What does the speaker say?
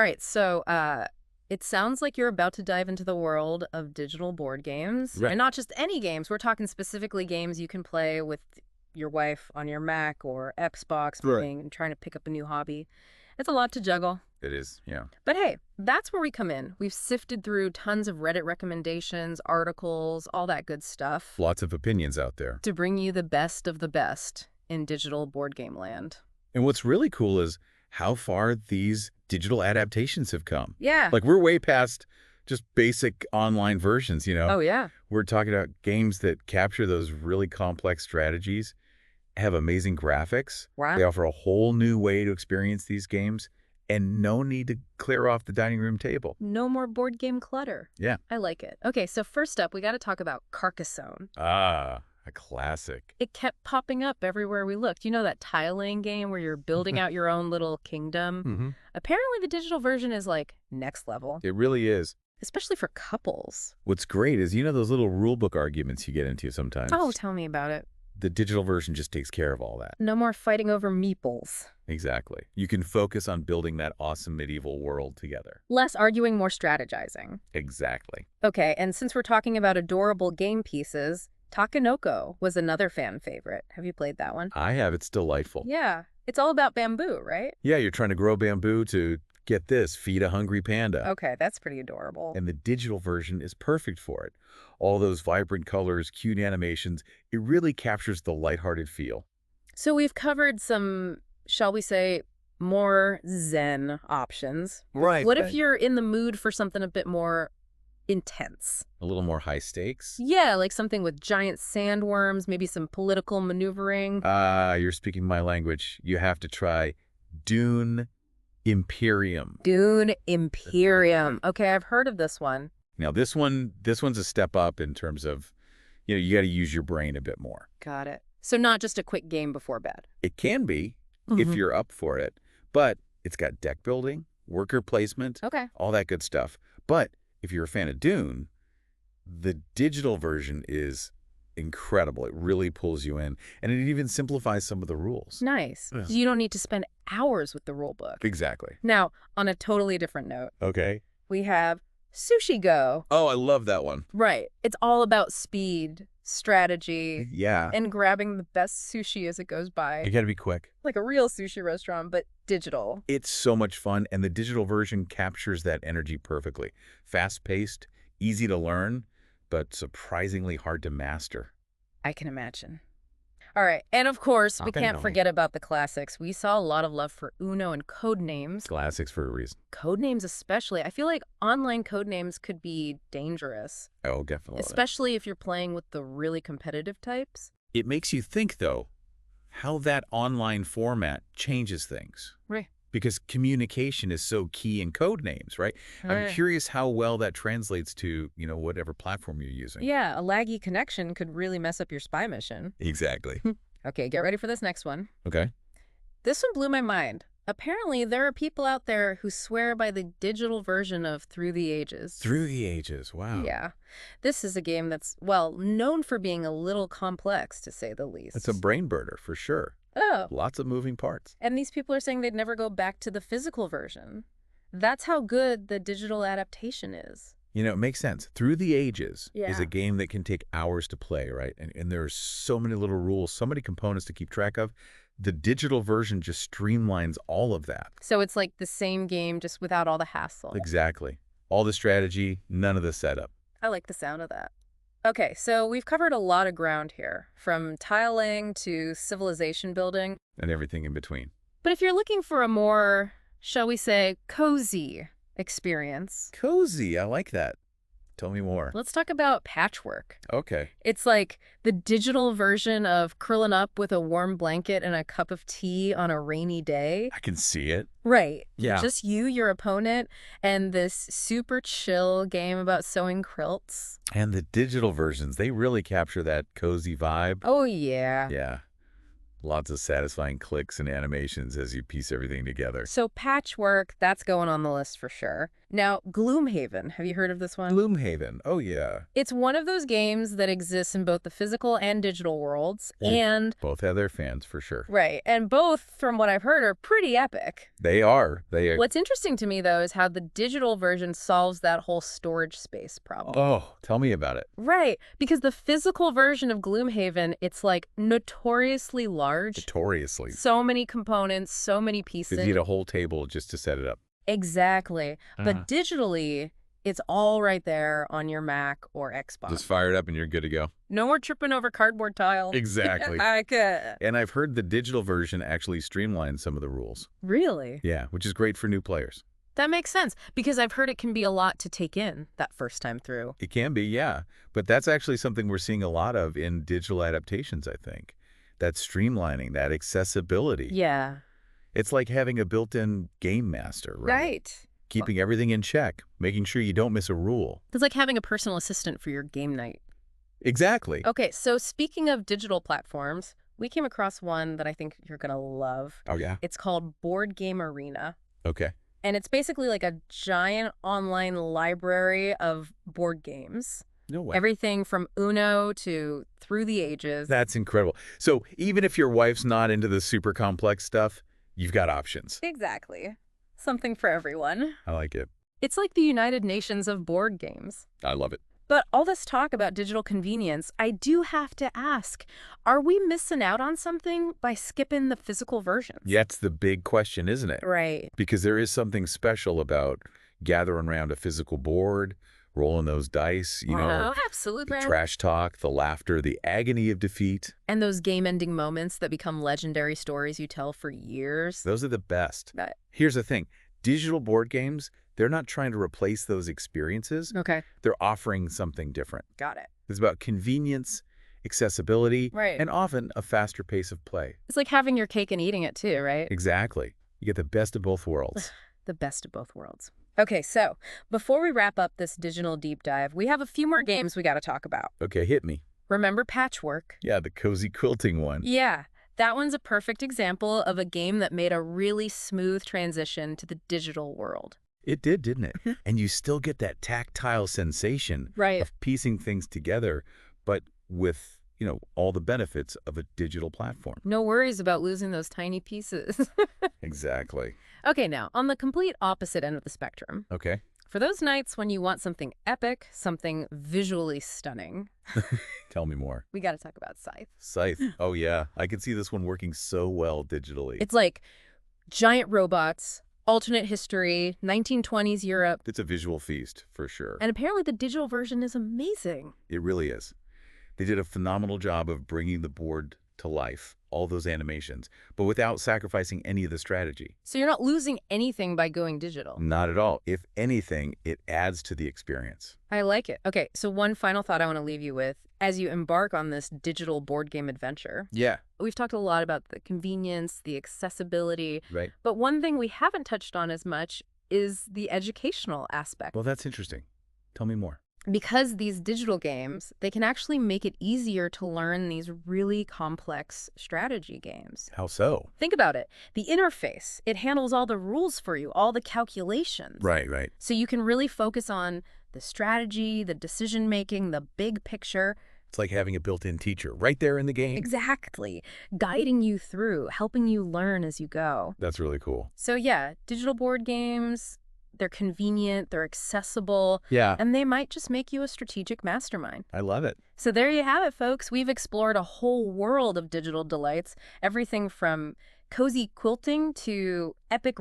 All right, so it sounds like you're about to dive into the world of digital board games. Right. And not just any games. We're talking specifically games you can play with your wife on your Mac or Xbox, Right. and trying to pick up a new hobby. It's a lot to juggle. It is, yeah. But hey, that's where we come in. We've sifted through tons of Reddit recommendations, articles, all that good stuff Lots of opinions out there. to bring you the best of the best in digital board game land. And what's really cool is how far these digital adaptations have come. Yeah. Like, we're way past just basic online versions, Oh, yeah. We're talking about games that capture those really complex strategies, have amazing graphics. Wow. They offer a whole new way to experience these games, and no need to clear off the dining room table. No more board game clutter. Yeah. I like it. Okay, so first up, we got to talk about Carcassonne. Ah, a classic. It kept popping up everywhere we looked. You know that tile-laying game where you're building out your own little kingdom? Mm-hmm. Apparently the digital version is like next level, It really is. especially for couples. What's great is, those little rulebook arguments you get into sometimes? Oh, tell me about it. The digital version just takes care of all that. No more fighting over meeples. Exactly. You can focus on building that awesome medieval world together. Less arguing, more strategizing. Exactly. Okay, and since we're talking about adorable game pieces, Takenoko was another fan favorite. Have you played that one? I have. It's delightful. Yeah. It's all about bamboo, right? Yeah, you're trying to grow bamboo to, get this, feed a hungry panda. Okay, that's pretty adorable. And the digital version is perfect for it. All those vibrant colors, cute animations, it really captures the lighthearted feel. So we've covered some, shall we say, more zen options. Right. What if you're in the mood for something a bit more intense? A little more high stakes? Yeah, like something with giant sandworms, maybe some political maneuvering. You're speaking my language. You have to try Dune Imperium. Dune Imperium. Okay, I've heard of this one. Now, this one's a step up in terms of, you got to use your brain a bit more. Got it. So not just a quick game before bed. It can be, if you're up for it, but it's got deck building, worker placement, Okay. all that good stuff. But if you're a fan of Dune, the digital version is incredible. It really pulls you in, and it even simplifies some of the rules. Nice. Yeah. So you don't need to spend hours with the rule book. Exactly. Now, on a totally different note, Okay. we have Sushi Go. Oh, I love that one. Right. It's all about speed, strategy, Yeah. and grabbing the best sushi as it goes by. You got to be quick. Like a real sushi restaurant, but digital. It's so much fun, and the digital version captures that energy perfectly. Fast-paced, easy to learn, but surprisingly hard to master. I can imagine. All right. And of course, we Okay, can't no. forget about the classics. We saw a lot of love for Uno and Codenames. Classics for a reason. Codenames especially. I feel like online Codenames could be dangerous, Oh, definitely. especially if you're playing with the really competitive types. It makes you think, though, how that online format changes things. Right. Because communication is so key in code names, right? I'm Right. curious how well that translates to, whatever platform you're using. Yeah, a laggy connection could really mess up your spy mission. Exactly. Okay, get ready for this next one. Okay. This one blew my mind. Apparently, there are people out there who swear by the digital version of Through the Ages. Through the Ages. Wow. Yeah. This is a game that's, well, known for being a little complex, to say the least. It's a brain burner for sure. Oh. Lots of moving parts. And these people are saying they'd never go back to the physical version. That's how good the digital adaptation is. It makes sense. Through the Ages is Yeah. a game that can take hours to play, right? And there's so many little rules, so many components to keep track of. The digital version just streamlines all of that. So it's like the same game, just without all the hassle. Exactly. All the strategy, none of the setup. I like the sound of that. Okay, so we've covered a lot of ground here, from tile laying to civilization building. And everything in between. But if you're looking for a more, shall we say, cozy experience, Cozy. I like that. Tell me more. let's talk about Patchwork. Okay. It's like the digital version of curling up with a warm blanket and a cup of tea on a rainy day. I can see it. Right. Yeah. Just you, your opponent, and this super chill game about sewing quilts. And the digital versions, they really capture that cozy vibe. Oh, yeah. Yeah. Lots of satisfying clicks and animations as you piece everything together. So Patchwork, that's going on the list for sure. Now, Gloomhaven, have you heard of this one? Gloomhaven. Oh, yeah. It's one of those games that exists in both the physical and digital worlds, They and both have their fans, for sure. right, and both, from what I've heard, are pretty epic. They are. They are. What's interesting to me, though, is how the digital version solves that whole storage space problem. Oh, tell me about it. Right, because the physical version of Gloomhaven, it's like notoriously large. Notoriously. So many components, so many pieces. You need a whole table just to set it up. Exactly. But digitally, it's all right there on your Mac or Xbox. Just fire it up and you're good to go. No more tripping over cardboard tile. Exactly. Okay. And I've heard the digital version actually streamlines some of the rules. Really? Yeah, which is great for new players. That makes sense, because I've heard it can be a lot to take in that first time through. It can be, yeah. But that's actually something we're seeing a lot of in digital adaptations, I think. That streamlining, that accessibility. Yeah. It's like having a built-in game master, right? Right. Keeping everything in check, making sure you don't miss a rule. It's like having a personal assistant for your game night. Exactly. Okay, so speaking of digital platforms, we came across one that I think you're going to love. Oh, yeah? It's called Board Game Arena. Okay. And it's basically like a giant online library of board games. No way. Everything from Uno to Through the Ages. That's incredible. So even if your wife's not into the super complex stuff, you've got options. Exactly. Something for everyone. I like it. It's like the United Nations of board games. I love it. But all this talk about digital convenience, I do have to ask, are we missing out on something by skipping the physical versions? That's the big question, isn't it? Right. Because there is something special about gathering around a physical board, rolling those dice, Oh, absolutely. the trash talk, the laughter, the agony of defeat. And those game-ending moments that become legendary stories you tell for years. Those are the best. That- Here's the thing. Digital board games, they're not trying to replace those experiences. Okay. They're offering something different. Got it. It's about convenience, accessibility, Right. and often a faster pace of play. It's like having your cake and eating it too, right? Exactly. You get the best of both worlds. The best of both worlds. Okay, so before we wrap up this digital deep dive, we have a few more games we got to talk about. Okay, hit me. Remember Patchwork? Yeah, the cozy quilting one. Yeah, that one's a perfect example of a game that made a really smooth transition to the digital world. It did, didn't it? And you still get that tactile sensation Right. of piecing things together, but with, all the benefits of a digital platform. No worries about losing those tiny pieces. Exactly. Okay, now, on the complete opposite end of the spectrum, Okay. for those nights when you want something epic, something visually stunning, Tell me more. we got to talk about Scythe. Scythe. Oh, yeah. I can see this one working so well digitally. It's like giant robots, alternate history, 1920s Europe, It's a visual feast, for sure. and apparently the digital version is amazing. It really is. They did a phenomenal job of bringing the board to life, all those animations, but without sacrificing any of the strategy. So you're not losing anything by going digital. Not at all. If anything, it adds to the experience. I like it. Okay, so one final thought I want to leave you with as you embark on this digital board game adventure. Yeah. We've talked a lot about the convenience, the accessibility, Right. but one thing we haven't touched on as much is the educational aspect. Well, that's interesting. Tell me more. Because these digital games, they can actually make it easier to learn these really complex strategy games. How so? Think about it. The interface, it handles all the rules for you, all the calculations. Right. So you can really focus on the strategy, the decision-making, the big picture. It's like having a built-in teacher right there in the game. Exactly. Guiding you through, helping you learn as you go. That's really cool. So yeah, digital board games, they're convenient, they're accessible, Yeah. and they might just make you a strategic mastermind. I love it. So there you have it, folks. We've explored a whole world of digital delights, everything from cozy quilting to epic